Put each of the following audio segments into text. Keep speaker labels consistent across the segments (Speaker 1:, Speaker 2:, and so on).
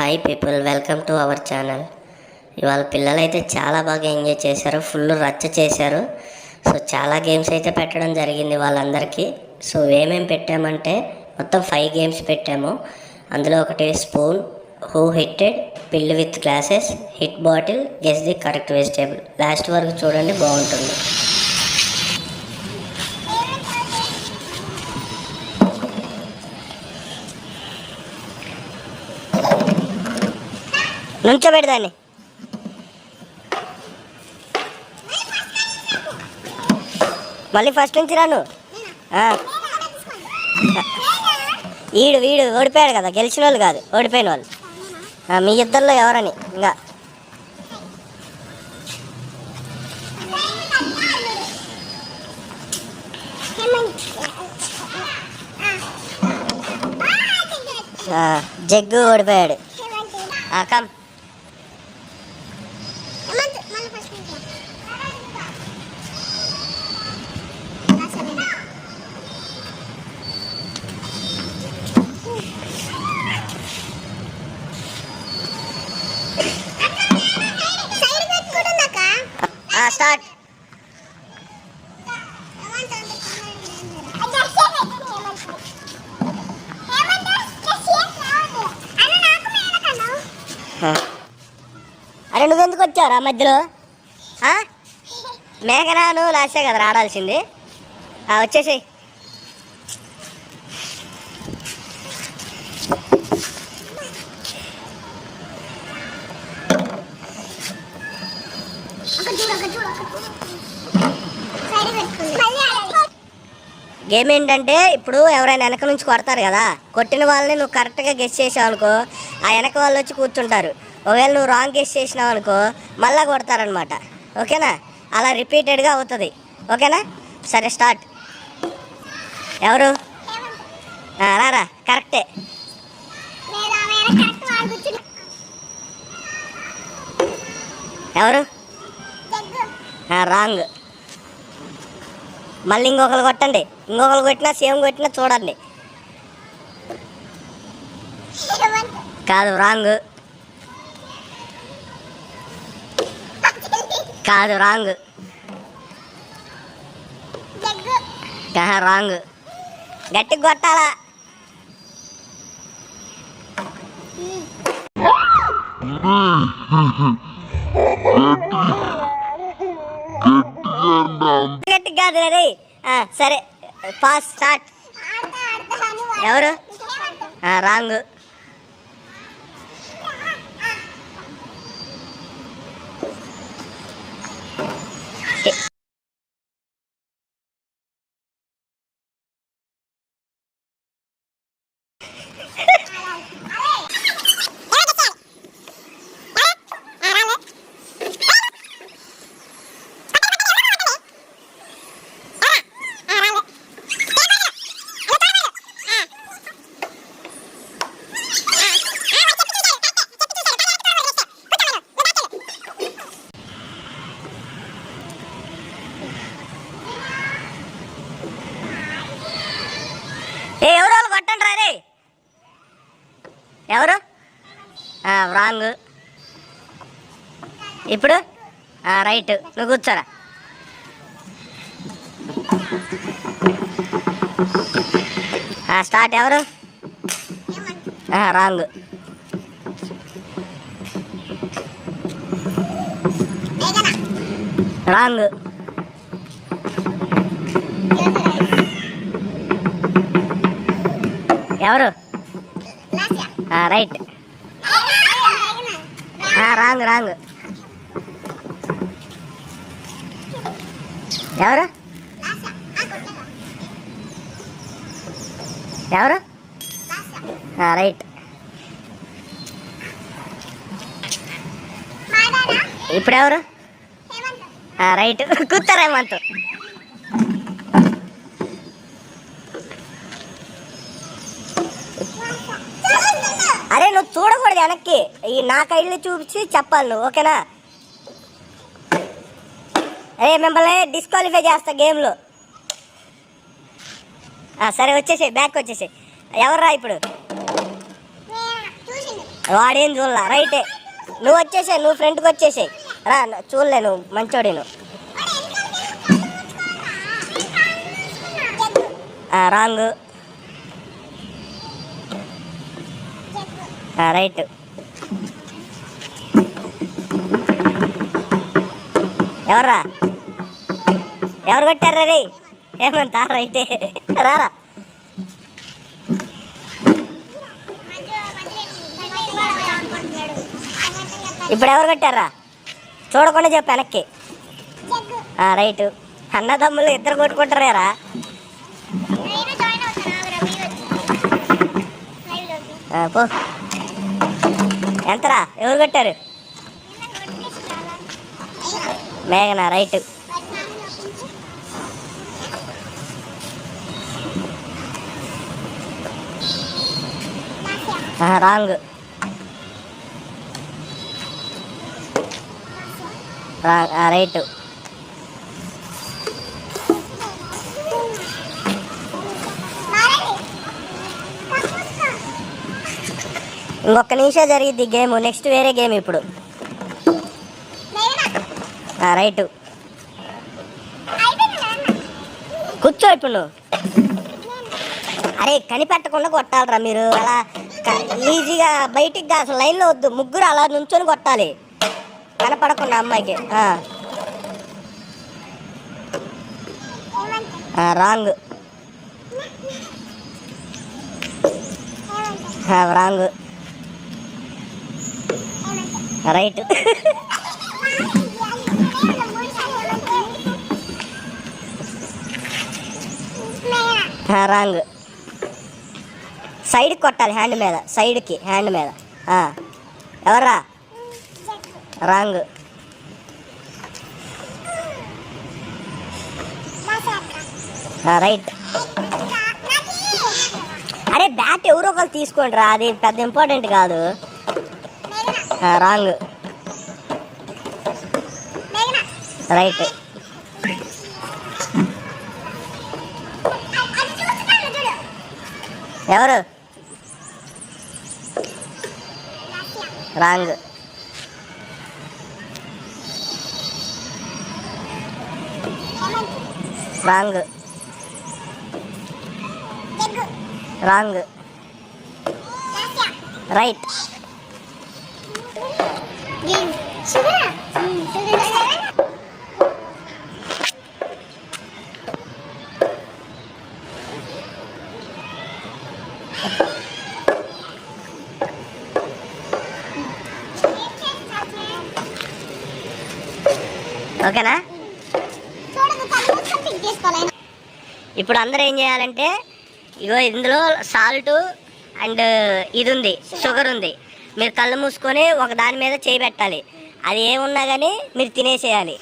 Speaker 1: Hi people, welcome to our channel. ఇవాళ పిల్లలు అయితే చాలా బాగా ఎంజాయ్ చేశారు, ఫుల్ రచ్చ చేశారు. సో చాలా గేమ్స్ అయితే పెట్టడం జరిగింది వాళ్ళందరికీ. సో ఏమేమి పెట్టామంటే మొత్తం 5 గేమ్స్ పెట్టాము. అందులో ఒకటి స్పూన్, హూ హిట్టెడ్, పిల్ with glasses, hit bottle, guess the correct vegetable. Last వరకు చూడండి, బాగుంటుంది. నుంచోబెడదాన్ని. మళ్ళీ ఫస్ట్ నుంచి రాను. వీడు ఓడిపోయాడు కదా, గెలిచిన వాళ్ళు కాదు, ఓడిపోయిన వాళ్ళు. మీ ఇద్దరిలో ఎవరని ఇంకా జగ్గు ఓడిపోయాడు. Come start. అరే నువ్వెందుకు వచ్చావురా మధ్యలో? మేఘనా నువ్వు లాస్టే కదా ఆడాల్సింది. వచ్చేసి గేమ్ ఏంటంటే, ఇప్పుడు ఎవరైనా వెనక నుంచి కొడతారు కదా, కొట్టిన వాళ్ళని నువ్వు కరెక్ట్గా గెస్ చేసావు అనుకో, ఆ వెనక వాళ్ళు వచ్చి కూర్చుంటారు. ఒకవేళ నువ్వు రాంగ్ గెస్ చేసినావు అనుకో, మళ్ళీ కొడతారనమాట. ఓకేనా? అలా రిపీటెడ్గా అవుతుంది. ఓకేనా? సరే స్టార్ట్. ఎవరు? రారా, కరెక్టే. ఎవరు? రాంగ్. మళ్ళీ ఇంకొకరు కొట్టండి. ఇంకొకరు కొట్టినా సేమ్ కొట్టినా చూడండి. కాదు, రాంగ్. కాదు, రాంగ్. రాంగ్. గట్టిగా కొట్టాలా? గట్టిగా కాదు రే. సరే, ఫాస్ట్ స్టార్ట్. ఎవరు? రాంగ్. ఎవరు వాళ్ళు కొట్టండి రే. ఎవరు? రాంగ్. ఇప్పుడు రైట్. నువ్వు కూర్చోరా. స్టార్ట్. ఎవరు? రాంగ్. రాంగ్. ఎవరు? రైట్. రాంగ్. రాంగ్. ఎవరు? ఎవరు? రైట్. ఇప్పుడు ఎవరు? రైట్. కూర్చోరా హేమంత్. అరే నువ్వు చూడకూడదు వెనక్కి, ఈ నా కైళ్ళు చూపించి చెప్పాలి నువ్వు. ఓకేనా? అరే మిమ్మల్ని డిస్క్వాలిఫై చేస్తా గేమ్లో. సరే వచ్చేసి బ్యాక్ వచ్చేసి. ఎవర్రా ఇప్పుడు? వాడేం చూడలా రైటే. నువ్వు వచ్చేసాయి, నువ్వు ఫ్రంట్కి వచ్చేసాయి. రా చూడలే, నువ్వు మంచోడే నువ్వు. రాంగ్. రైట్. ఎవర్రా, ఎవరు కొట్టారా రే? ఏమంతా రైటే. రారా. ఇప్పుడు ఎవరు కొట్టారా? చూడకుండా చెప్పు వెనక్కి. రైట్. అన్నదమ్ములు ఇద్దరు కొట్టుకుంటారా? పో. ఎంతరా? ఎవరు కొట్టారు? మేఘనా. రైట్. రాంగ్. రైట్. ఇంకొక నిమిషం జరిగిద్ది గేమ్. నెక్స్ట్ వేరే గేమ్ ఇప్పుడు. రైట్. కూర్చో ఇప్పుడు నువ్వు. అరే కనిపెట్టకుండా కొట్టాలరా మీరు. అలా ఈజీగా బయటికి అసలు లైన్లో వద్దు. ముగ్గురు అలా నుంచొని కొట్టాలి కనపడకుండా అమ్మాయికి. రాంగ్. రాంగ్. రైట్. రాంగ్. సైడ్కి కొట్టాలి, హ్యాండ్ మీద. సైడ్కి, హ్యాండ్ మీద. ఎవర్రా? రాంగ్. రైట్. అరే బ్యాట్ ఎవరో ఒకరు తీసుకోండి రా, అది పెద్ద ఇంపార్టెంట్ కాదు. రాంగ్. రైట్. ఎవరు? రాంగ్. రాంగ్. రాంగ్. రైట్. ఓకేనా? ఇప్పుడు అందరూ ఏం చేయాలంటే, ఇగో ఇందులో సాల్ట్ అండ్ ఇది ఉంది, షుగర్ ఉంది. మీరు కళ్ళు మూసుకొని ఒక దాని మీద చేయి పెట్టాలి. అది ఏమున్నా కానీ మీరు తినేసేయాలి.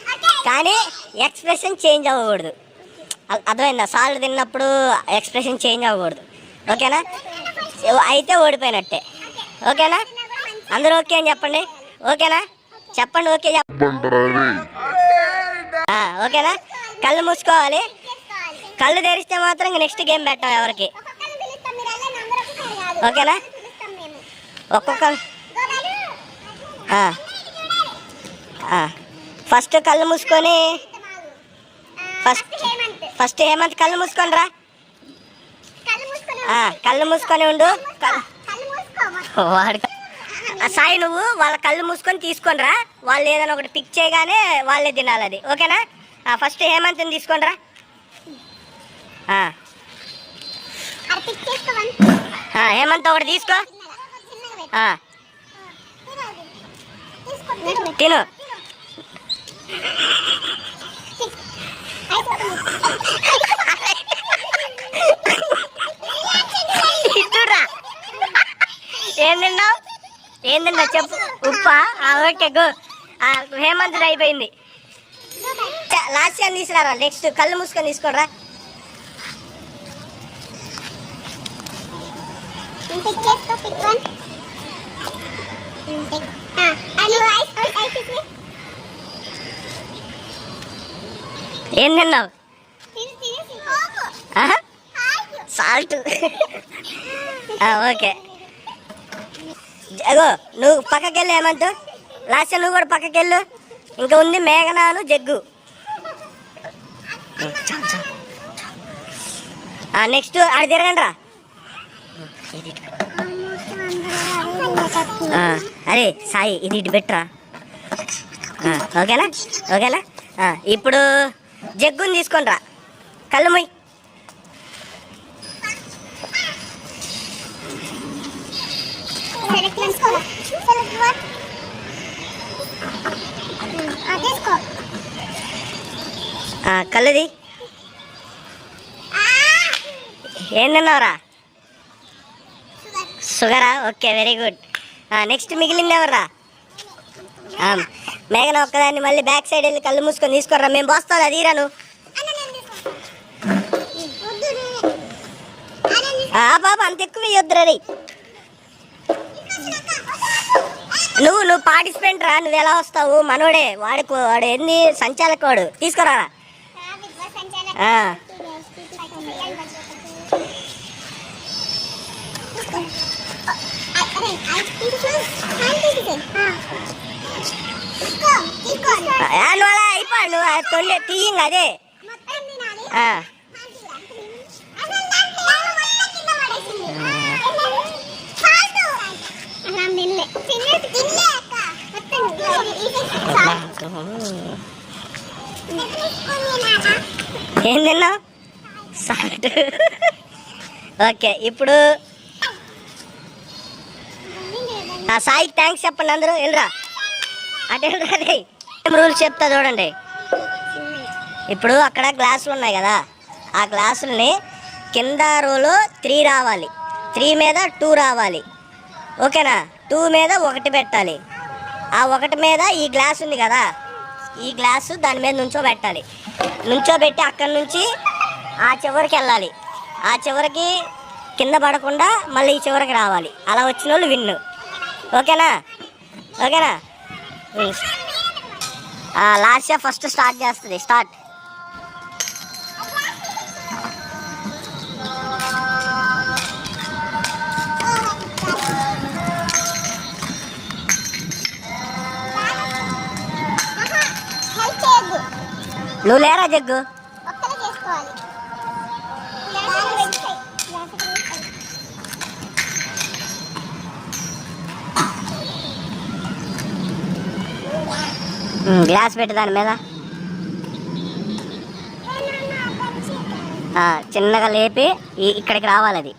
Speaker 1: కానీ ఎక్స్ప్రెషన్ చేంజ్ అవ్వకూడదు. అర్థమైందా? సాల్ట్ తిన్నప్పుడు ఎక్స్ప్రెషన్ చేంజ్ అవ్వకూడదు. ఓకేనా? అయితే ఓడిపోయినట్టే. ఓకేనా? అందరూ ఓకే అని చెప్పండి. ఓకేనా? చెప్పండి. ఓకే చెప్పండి. ఓకేనా? కళ్ళు మూసుకోవాలి. కళ్ళు తెరిస్తే మాత్రం నెక్స్ట్ గేమ్ పెట్టాం ఎవరికి. ఓకేనా? ఒక్కొక్క ఫస్ట్ కళ్ళు మూసుకొని ఫస్ట్ హేమంత్ కళ్ళు మూసుకొని రా. కళ్ళు మూసుకొని ఉండు. వాడు సాయి నువ్వు వాళ్ళ కళ్ళు మూసుకొని తీసుకొని రా. వాళ్ళు ఏదైనా ఒకటి పిక్ చేయగానే వాళ్ళే తినాలి అది. ఓకేనా? ఫస్ట్ హేమంత్ని తీసుకొని రా. హేమంత్ ఒకటి తీసుకో. తిను. ఇటురా. ఏం తిన్నావు? ఏం తిన్నావు చెప్పు. ఉప్పా? Okay go. హేమంత్ అయిపోయింది. లాస్ట్ టైం తీసుకురా. నెక్స్ట్ కళ్ళు మూసుకొని తీసుకోరా. ఏం తిన్నావు? సాల్ట్. ఓకే అగో నువ్వు పక్కకి వెళ్ళు హేమంత్. లాస్ట్ నువ్వు కూడా పక్కకి వెళ్ళు. ఇంకా ఉంది మేఘనాను జగ్గు. నెక్స్ట్ అది తిరగండి రా. అరే సాయి ఇది ఇటు పెట్టరా. ఓకేనా ఓకేనా. ఇప్పుడు జగ్గుని తీసుకొని రా. కళ్ళు మొయ్. కళ్ళుది ఏం తిన్నావురా? షుగరా? Okay very good. నెక్స్ట్ మిగిలింది ఎవర్రా? మేఘన ఒక్కదాన్ని మళ్ళీ బ్యాక్ సైడ్ వెళ్ళి కళ్ళు మూసుకొని తీసుకోరా. మేము పోస్తాం అది రాను. బాబా అంత ఎక్కువ ఇవ్వద్దురా. నువ్వు పార్టిసిపెంట్ రా. నువ్వు ఎలా వస్తావు? మనోడే వాడు ఎన్ని సంచాలక వాడు. తీసుకురా. నువ్వు అలా అయిపో. నువ్వు తొలి తీయంగ అదే. ఏం తిన్నావు? సాల్ట్. ఓకే ఇప్పుడు సాయికి థ్యాంక్స్ చెప్పండి అందరూ. వెళ్ళరా అంటే రూల్స్ చెప్తా చూడండి. ఇప్పుడు అక్కడ గ్లాసులు ఉన్నాయి కదా, ఆ గ్లాసుల్ని కింద రోలో 3 రావాలి, 3 మీద 2 రావాలి. ఓకేనా? 2 మీద 1 పెట్టాలి. ఆ 1 మీద ఈ గ్లాస్ ఉంది కదా, ఈ గ్లాసు దాని మీద నుంచోబెట్టాలి. నుంచోబెట్టి అక్కడి నుంచి ఆ చివరికి వెళ్ళాలి. ఆ చివరికి కింద పడకుండా మళ్ళీ ఈ చివరికి రావాలి. అలా వచ్చిన వాళ్ళు విన్ను. ఓకేనా ఓకేనా. లాస్ట్ ఫస్ట్ స్టార్ట్ చేస్తుంది. స్టార్ట్. నువ్వు లేరా జగ్గు? గ్లాస్ పెట్టి దాని మీద చిన్నగా లేపి ఇక్కడికి రావాలి. అది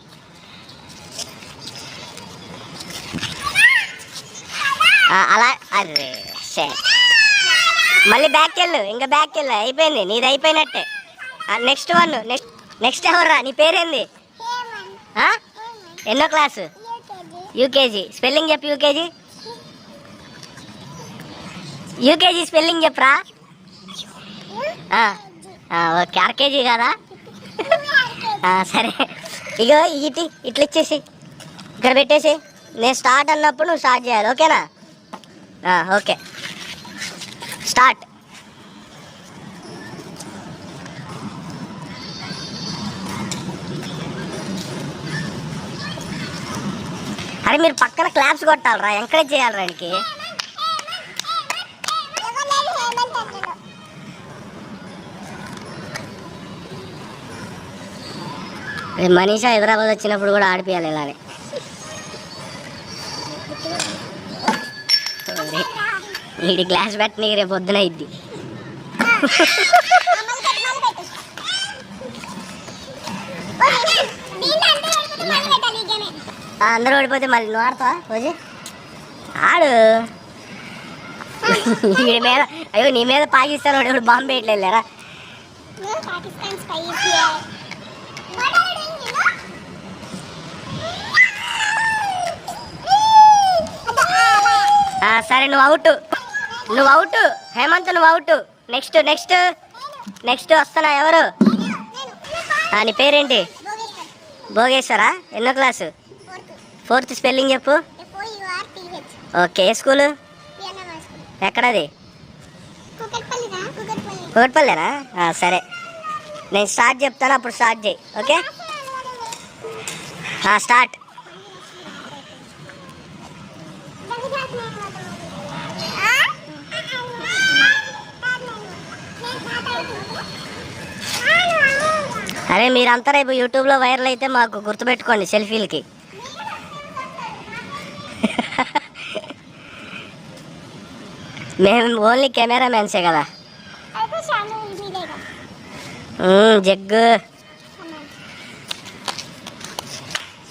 Speaker 1: అలా. అరే మళ్ళీ బ్యాక్ వెళ్ళు. ఇంకా బ్యాక్ వెళ్ళు. అయిపోయింది, నీది అయిపోయినట్టే. Next one. నెక్స్ట్ ఎవర్రా? నీ పేరేంది? ఎన్నో క్లాసు? యూకేజీ. స్పెల్లింగ్ చెప్పు. యూకేజీ స్పెల్లింగ్ చెప్పరా. ఓకే. ఆర్కేజీ కదా. సరే ఇగో ఇట్లా ఇచ్చేసి ఇక్కడ పెట్టేసి నేను స్టార్ట్ అన్నప్పుడు నువ్వు స్టార్ట్ చేయాలి. ఓకేనా? Okay start. అరే మీరు పక్కన క్లాప్స్ కొట్టాలరా, ఎంకరేజ్ చేయాలరా. ఆయనకి మనీషా హైదరాబాద్ వచ్చినప్పుడు కూడా ఆడిపియాలి ఇలానే. వీడి గ్లాస్ పెట్టి నీకు రేపు పొద్దున ఇద్ది. అందరూ ఓడిపోతే మళ్ళీ నువ్వు ఆడతావా రోజు? ఆడు. వీడి మీద అయ్యో నీ మీద పాకిస్తాన్ వాడు ఇప్పుడు బాంబు వేయట్లేరా. సరే నువ్వు అవుట్. హేమంత్ నువ్వు అవుట్. నెక్స్ట్ వస్తున్నా. ఎవరు? నీ పేరేంటి? భోగేశ్వరా. ఎన్నో క్లాసు? 4th. స్పెల్లింగ్ చెప్పు. ఓకే. ఏ స్కూలు? ఎక్కడది? కూకట్పల్లినా? సరే నేను స్టార్ట్ చెప్తాను, అప్పుడు స్టార్ట్ చేయి. Okay start. అరే మీరంతా రేపు యూట్యూబ్లో వైరల్ అయితే మాకు గుర్తుపెట్టుకోండి సెల్ఫీలకి. మేము ఓన్లీ కెమెరా మ్యాన్సే కదా. జగ్గు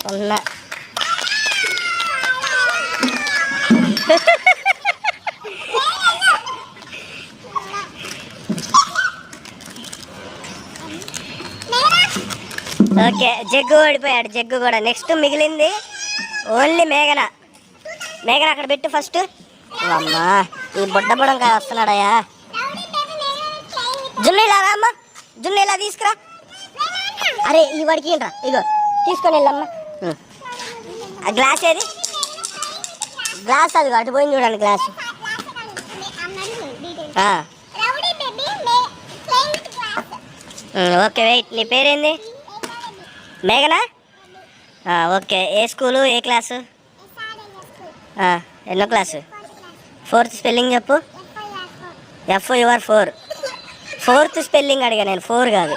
Speaker 1: సున్నా. ఓకే జగ్గు ఓడిపోయాడు. జగ్గు కూడా. నెక్స్ట్ మిగిలింది ఓన్లీ మేఘన. మేఘన అక్కడ పెట్టు ఫస్ట్. అమ్మా ఈ బుడ్డబుడం కాదు వస్తున్నాడయ్యా. జున్ను ఇలా రా అమ్మ, జున్ను ఇలా తీసుకురా. అరే ఈ వాడికి రా, ఇగో తీసుకొని వెళ్ళమ్మా. ఆ గ్లాస్ ఏది? గ్లాస్ అది అటు పోయింది చూడండి గ్లాస్. ఓకే వెయిట్, నీ పేరేంది? మేఘనా? ఓకే. ఏ స్కూలు, ఏ క్లాసు? ఎన్నో క్లాసు? 4th స్పెల్లింగ్ చెప్పు. FOUR 4th స్పెల్లింగ్ అడిగా నేను, 4 కాదు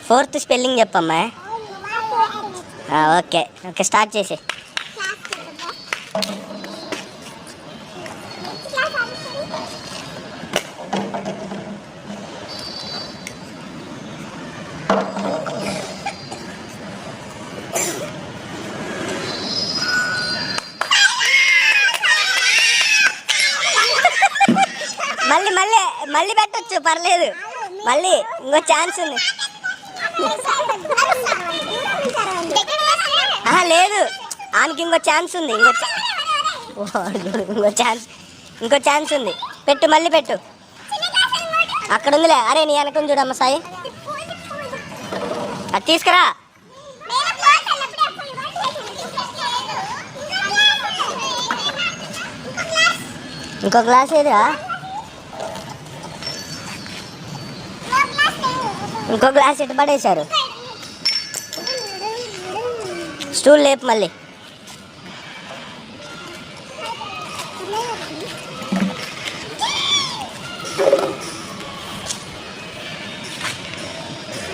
Speaker 1: 4th స్పెల్లింగ్ చెప్పమ్మా. ఓకే ఓకే స్టార్ట్ చేసి. మళ్ళీ మళ్ళీ మళ్ళీ పెట్టచ్చు, పర్లేదు. మళ్ళీ ఇంకో ఛాన్స్ ఉంది. లేదు ఆమెకి ఇంకో ఛాన్స్ ఉంది. ఇంకో ఛాన్స్ ఉంది. పెట్టు, మళ్ళీ పెట్టు. అక్కడ ఉందిలే. అరే నీ వెనకం చూడమ్మ సాయి, అది తీసుకురా. ఇంకో గ్లాస్ ఏదిరా? ఇంకో గ్లాస్ ఎటు పడేశారు? స్టూల్ లేపు మళ్ళీ.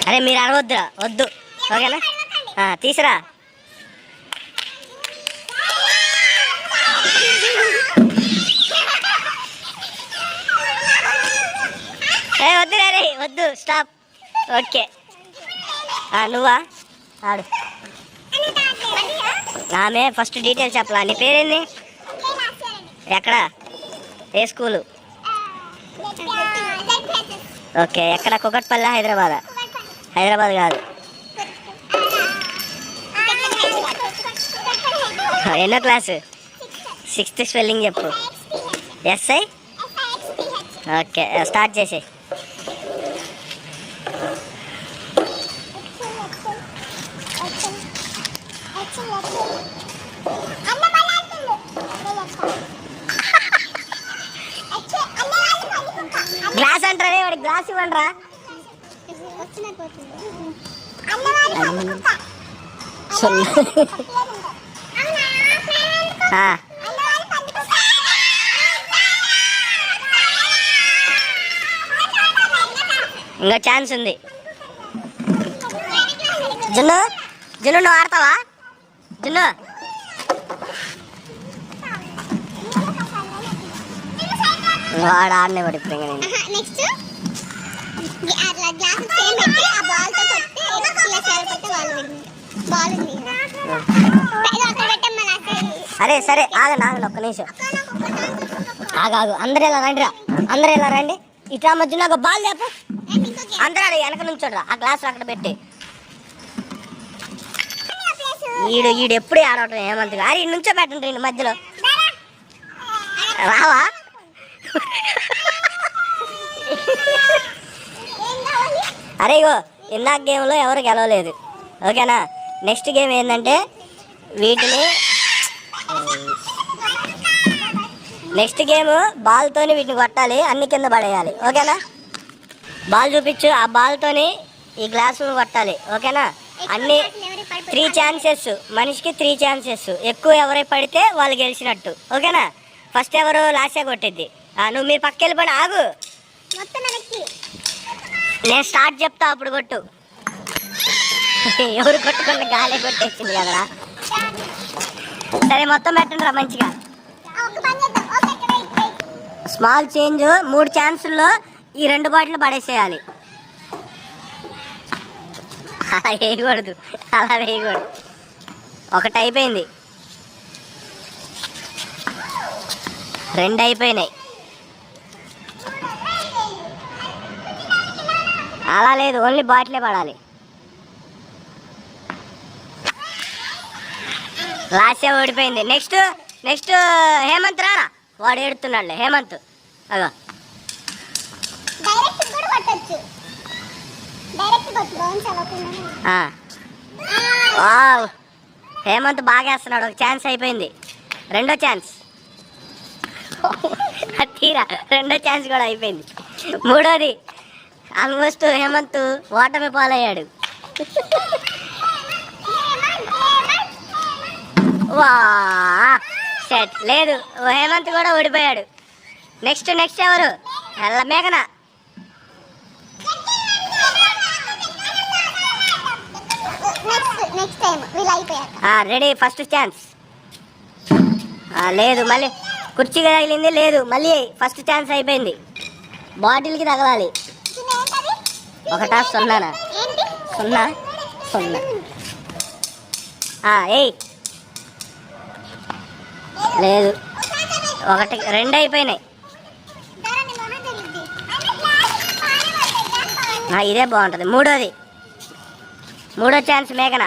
Speaker 1: అరే మీరు అడవద్దురా, వద్దు. ఓకేనా? తీసురా. వద్దు రే, వద్దు, స్టాప్. ఓకే నువ్వా? ఆడు. ఆమె ఫస్ట్ డీటెయిల్స్ చెప్పలా. నీ పేరేంది? ఎక్కడ? ఏ స్కూలు? ఓకే. ఎక్కడ? కుకట్పల్లి, హైదరాబాద్? హైదరాబాద్ కాదు. ఎన్నో క్లాసు? 6th స్పెల్లింగ్ చెప్పు. SI. ఓకే స్టార్ట్ చేసి. గ్లాస్ అంటారే వాడి, గ్లాస్ ఇవ్వండి రా. ఇంకో ఛాన్స్ ఉంది. జున్ను, జున్ను నువ్వు ఆడతావా? జున్ను వాడు ఆడనే వాడు ఇప్పుడు. ఇంకా అరే సరే ఆగండి ఆగండి ఒక్క నిమిషం ఆగాగు. అందరూ ఇలా రండి రా, అందరూ ఇలా రండి. ఇట్లా మధ్య నాకు బాల్ లేపు. అందరూ అది వెనక నుంచి చూడరా, ఆ గ్లాసులు అక్కడ పెట్టి. ఈడు ఎప్పుడు ఆడవటం ఏమంతగా. అరే నుంచో పెట్టండి రండి మధ్యలో. రావా? అరే ఇగో ఇందాక గేమ్లో ఎవరు గెలవలేదు. ఓకేనా? నెక్స్ట్ గేమ్ ఏంటంటే వీటిని నెక్స్ట్ గేమ్ బాల్తోని వీటిని కొట్టాలి, అన్ని కింద పడేయాలి. ఓకేనా? బాల్ చూపించు. ఆ బాల్తోని ఈ గ్లాసులు కొట్టాలి. ఓకేనా? అన్ని 3 ఛాన్సెస్, మనిషికి 3 ఛాన్సెస్. ఎక్కువ ఎవరై పడితే వాళ్ళు గెలిచినట్టు. ఓకేనా? ఫస్ట్ ఎవరు లాస్టే కొట్టిద్ది. నువ్వు మీరు పక్క వెళ్ళిపోయి ఆగు. నేను స్టార్ట్ చెప్తా, అప్పుడు కొట్టు. ఎవరు కొట్టుకున్న గాలి కొట్టేసింది కదరా. సరే మొత్తం పెట్టండి రా మంచిగా. Small change. 3 ఛాన్సుల్లో ఈ 2 బాటిల్ పడేసేయాలి. అలా వేయకూడదు, అలా వేయకూడదు. ఒకటి అయిపోయింది, 2 అయిపోయినాయి. అలా లేదు, ఓన్లీ బాటిలే పడాలి. లాస్ట్ ఓడిపోయింది. నెక్స్ట్ హేమంత్ రా. వాడు ఏడుతున్నాడులే హేమంత్. అదో హేమంత్ బాగా వేస్తున్నాడు. ఒక ఛాన్స్ అయిపోయింది. 2వ ఛాన్స్ తీరా. 2వ ఛాన్స్ కూడా అయిపోయింది. 3వది ఆల్మోస్ట్ హేమంత్ ఓటమి పాలయ్యాడు. వా సెట్ లేదు, హేమంత్ కూడా ఓడిపోయాడు. నెక్స్ట్ ఎవరు? మేఘన. రెడీ. First chance. లేదు, మళ్ళీ కుర్చీగా తగిలింది. లేదు, మళ్ళీ ఫస్ట్ ఛాన్స్ అయిపోయింది. బాటిల్కి తగలాలి. 1 0 0 ఏయ్. లేదు, 1 2 అయిపోయినాయి. ఇదే బాగుంటుంది. 3వ ఛాన్స్ మేఘన.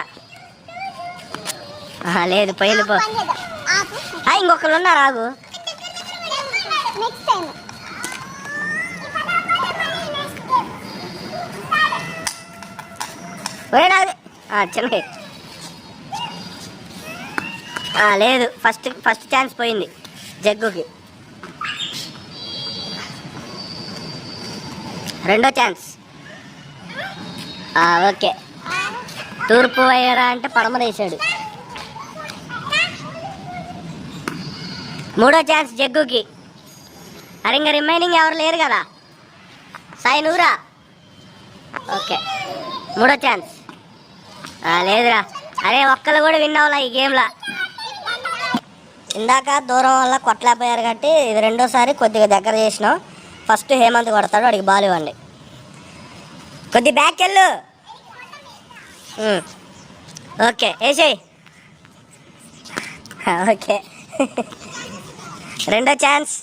Speaker 1: లేదు, పోయింది పో. ఇంకొకరు ఉన్నారు, ఆగు. చిన్న లేదు, ఫస్ట్ ఛాన్స్ పోయింది జగ్గుకి. 2వ ఛాన్స్. ఓకే. తూర్పు వైరా అంటే పడమరేసాడు. 3వ ఛాన్స్ జగ్గుకి. అరే ఇంకా రిమైనింగ్ ఎవరు లేరు కదా. సాయి నూరా. ఓకే, 3వ ఛాన్స్. లేదురా. అరే ఒక్కళ్ళు కూడా విన్ అవ్వాలా ఈ గేమ్లో. ఇందాక దూరం వల్ల కొట్టలేకపోయారు కాబట్టి ఇది 2వసారి కొద్దిగా దగ్గర చేసినాం. ఫస్ట్ హేమంత్ కొడతాడు, వాడికి బాల్ ఇవ్వండి. కొద్ది బ్యాక్ వెళ్ళు. ఓకే, వేసేయి. ఓకే. 2వ ఛాన్స్.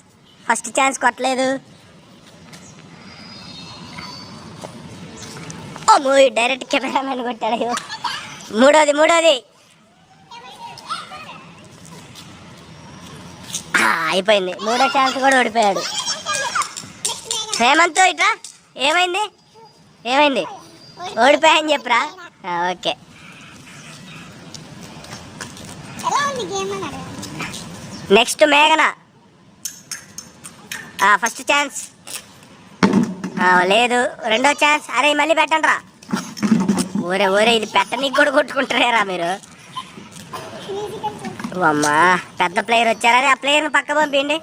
Speaker 1: ఫస్ట్ ఛాన్స్ కొట్టలేదు. డైరెక్ట్ కెమెరామెన్ కొట్టాడు. 3వది అయిపోయింది. 3వ ఛాన్స్ కూడా ఓడిపోయాడు. హేమంత్ ఇట్రా. ఏమైంది? ఓడిపోయాయని చెప్పురా. ఓకే. నెక్స్ట్ మేఘన. First chance. లేదు, 2వ ఛాన్స్. అరే మళ్ళీ పెట్టండి రా. ఓరే ఇది పెట్టనీకి కూడా కొట్టుకుంటారా మీరు. అమ్మా, పెద్ద ప్లేయర్ వచ్చారా. ఆ ప్లేయర్ని పక్క పంపిండి.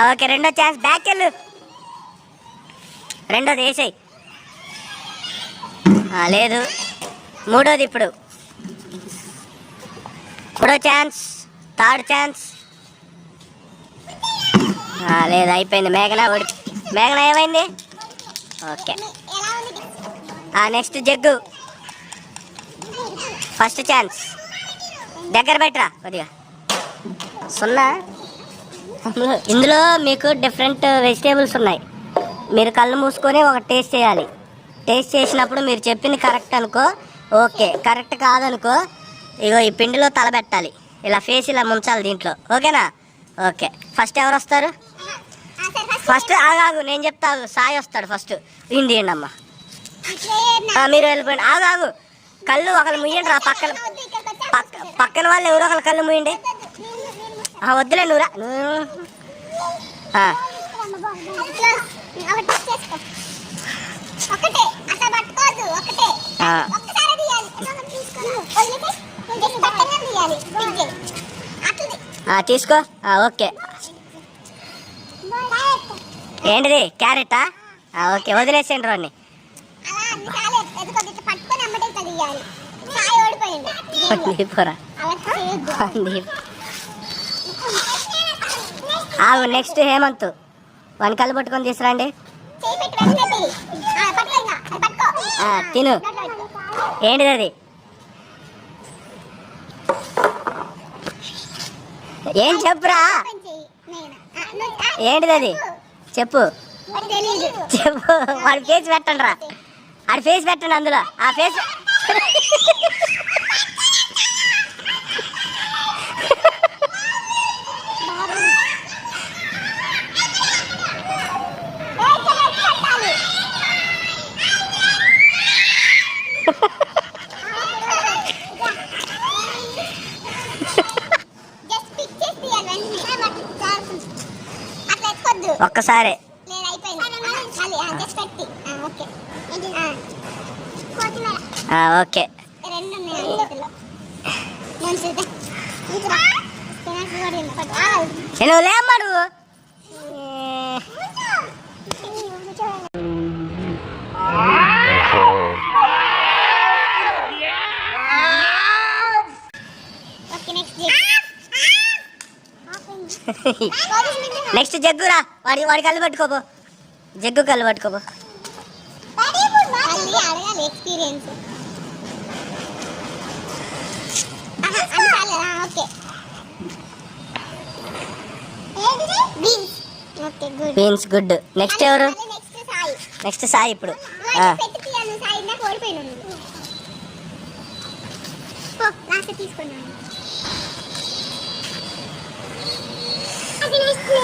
Speaker 1: ఓకే, 2వ ఛాన్స్. బ్యాక్ వెళ్ళు. 2వది వేసాయి. లేదు, 3వది ఇప్పుడు. 3వ ఛాన్స్. 3rd chance. లేదు, అయిపోయింది. మేఘన ఏమైంది? Okay. Next Jaggu. First chance. దగ్గర పెట్టరా కొద్దిగా. 0. ఇందులో మీకు డిఫరెంట్ వెజిటేబుల్స్ ఉన్నాయి. మీరు కళ్ళు మూసుకొని ఒక టేస్ట్ చేయాలి. టేస్ట్ చేసినప్పుడు మీరు చెప్పింది కరెక్ట్ అనుకో, ఓకే. కరెక్ట్ కాదనుకో, ఇగో ఈ పిండిలో తల పెట్టాలి. ఇలా ఫేస్ ఇలా ముంచాలి దీంట్లో. ఓకేనా? ఓకే. ఫస్ట్ ఎవరు వస్తారు? ఫస్ట్ ఆగాగు, నేను చెప్తాను. సాయి వస్తాడు ఫస్ట్. ఇండియండి అమ్మ. మీరు వెళ్ళిపోయింది. ఆగాగు. కళ్ళు ఒకరు ముయ్యండి రా. పక్కన వాళ్ళు ఎవరో ఒకరు కళ్ళు ముయ్యండి. వద్దులే నువ్వురా.
Speaker 2: ఒకటే అట్లా పట్టుకోవద్దు ఒకటే ఒక్కసారి తీయాలి పట్టంగా తీయాలి
Speaker 1: తీసుకో ఓకే ఏంటిది క్యారెటా ఓకే వదిలేసేయండి రోన్ని
Speaker 2: అలా అన్ని సార్లు ఎదుకో గిట్ల పట్టుకొని అమ్మటే ఇట్లా తీయాలి సాయి ఓడిపోయింది
Speaker 1: దీపోరా
Speaker 2: అలా చేయొద్దు
Speaker 1: ఆగు నెక్స్ట్ హేమంత్ వన్ కళ్ళు పట్టుకొని తీసుకురండి
Speaker 2: చేయి పెట్టి వెంటనే తీ పట్టుకో ఇంకా అది పట్టుకో
Speaker 1: తిను ఏంటిది అది ఏం చెప్పురా ఏంటిది అది చెప్పు చెప్పు వాడి ఫేస్ పెట్టండి రా ఆడి ఫేస్ పెట్టండి అందులో ఆ ఫేస్ ఒక్కసారి ఓకే నువ్వు లేమ్మా నువ్వు నెక్స్ట్ జగ్గురా వాడి కళ్ళు పట్టుకోపో జగ్గు కళ్ళు పట్టుకోపో
Speaker 2: ఎక్స్పీరియన్స్
Speaker 1: బీన్స్ గుడ్ నెక్స్ట్ ఎవరు నెక్స్ట్ సాయి ఇప్పుడు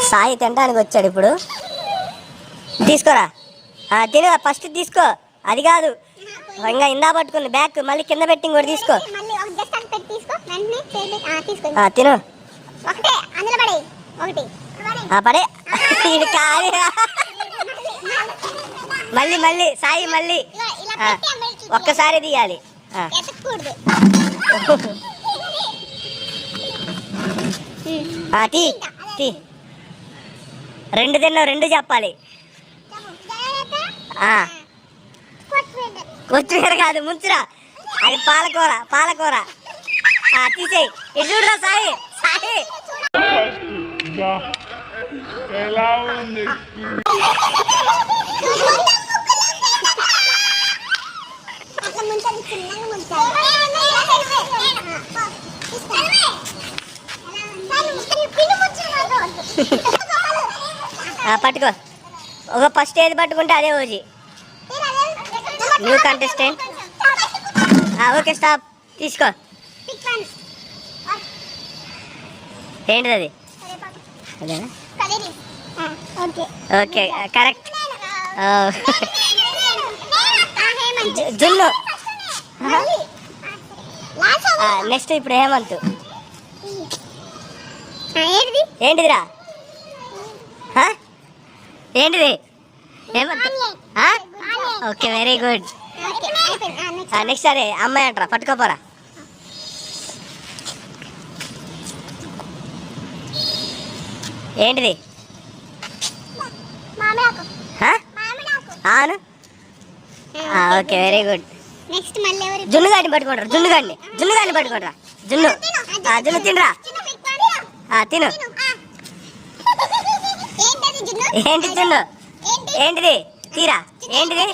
Speaker 1: సాయి తినడానికి వచ్చాడు ఇప్పుడు తీసుకోరా తిను ఫస్ట్ తీసుకో అది కాదు ఇంకా ఇందా పట్టుకుంది బ్యాక్ మళ్ళీ కింద పెట్టి కూడా తీసుకో తిను పడే ఇది కాదు మళ్ళీ మళ్ళీ సాయి మళ్ళీ ఒక్కసారి తీయాలి తీ తీ రెండు తిన్నావు రెండు చెప్పాలి కొత్తిమీర కాదు ముంచురా అది పాలకూర పాలకూర తీసేయి ఇటు చూడరా సాయి సాయి
Speaker 3: ఎలా ఉంది
Speaker 1: పట్టుకో ఒక ఫస్ట్ ఏది పట్టుకుంటే అదే OG new contestant okay stop తీసుకో ఏంటిది అది అదేనా ఓకే కరెక్ట్ జున్ను నెక్స్ట్ ఇప్పుడు హేమంత్ ఏంటిదిరా ఏంటిది Hemanth okay very good next అరే అమ్మాయి అంటారా పట్టుకోపోరా ఏంటిది అవును ఓకే వెరీ గుడ్
Speaker 2: నెక్స్ట్ మళ్ళీ ఎవరు
Speaker 1: జున్ను గాడిని పట్టుకుంటారా జున్ను గాడిని పట్టుకుంటారా జున్ను జున్ను తినరా తిను ఏంటి జున్ను ఏంటిది తీరా ఏంటిది